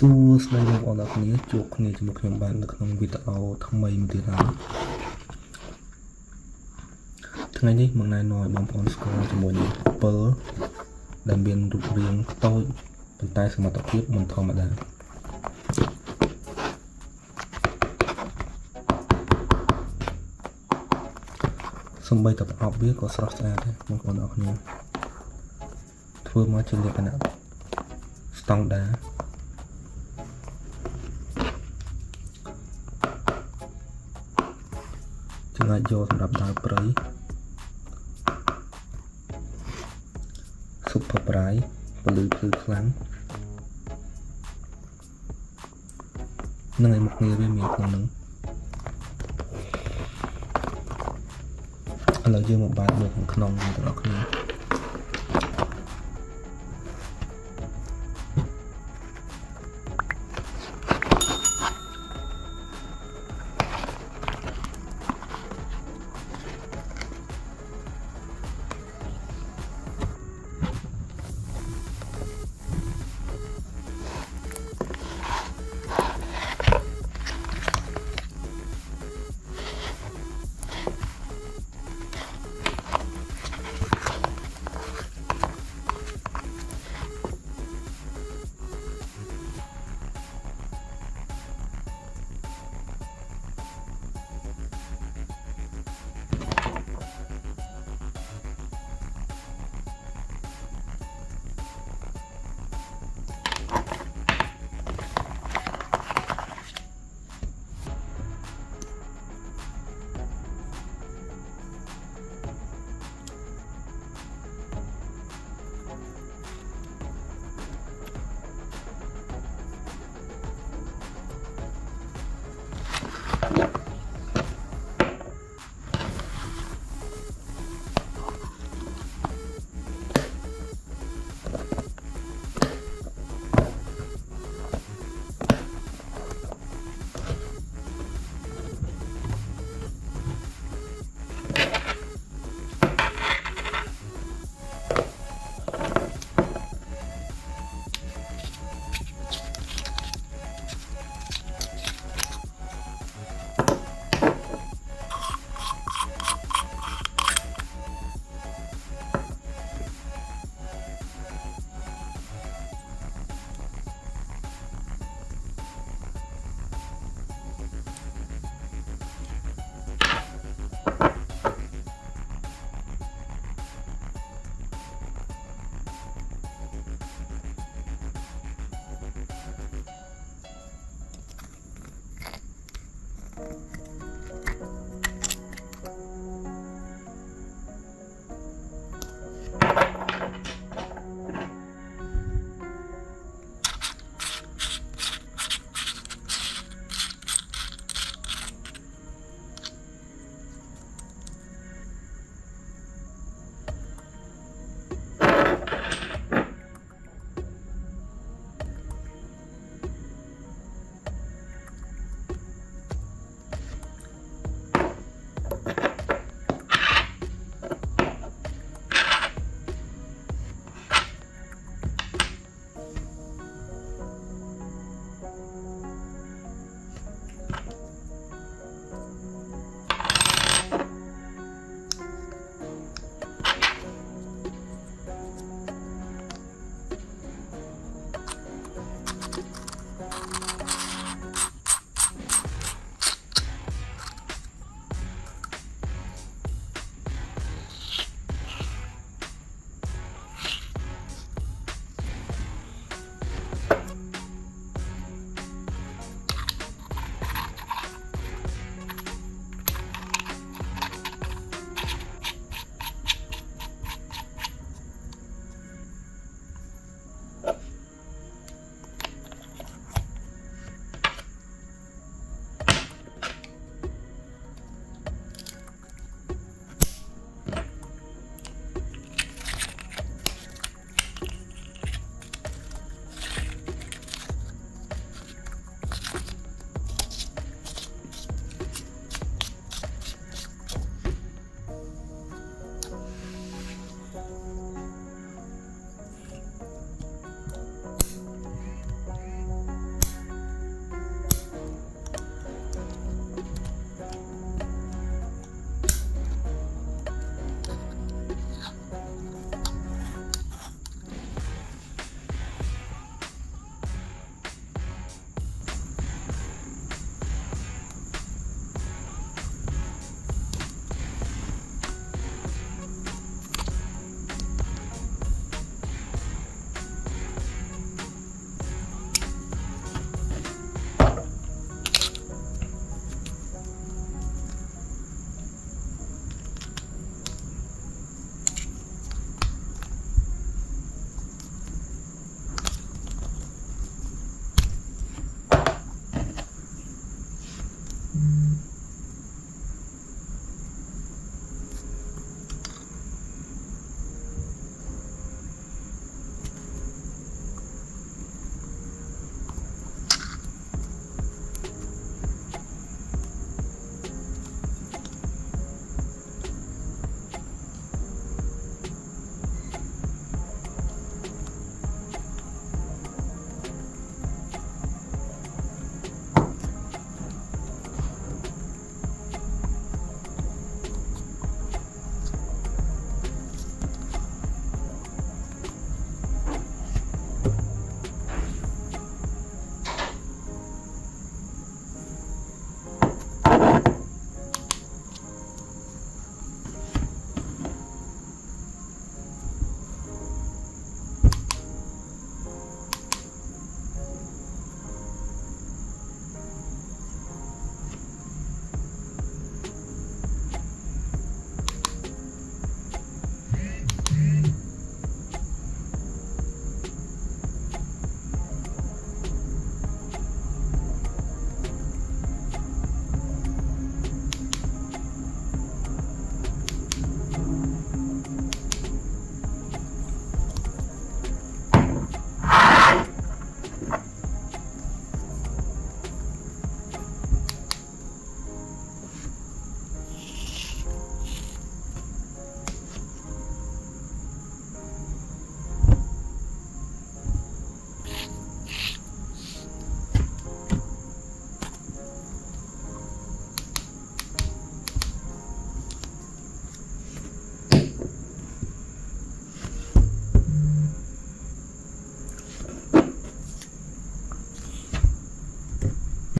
សួស្តីបងប្អូនអរគ្នាជួបគ្នាជាមួយខ្ញុំបាននៅក្នុងវីដេអូថ្មីមួយទៀតហើយថ្ងៃនេះមកណែនាំឲ្យបងប្អូនស្គាល់ជាមួយនឹងពិលដែលមានរូបរាងតូចប៉ុន្តែសមត្ថភាពមិនធម្មតាសំបីតែប្រអប់វាក៏ស្រស់ស្អាតដែរបងប្អូនអរគ្នាធ្វើមកជាលក្ខណៈស្តង់ដារអាចយកសម្រាប់ដើរព្រៃ Super Bright ពលឺភ្លឺខ្លាំងនឹងឲ្យមុខងារវាមានក្នុងនឹងឥឡូវយើងមកបើកមើលខាងក្នុងទាំងអស់គ្នា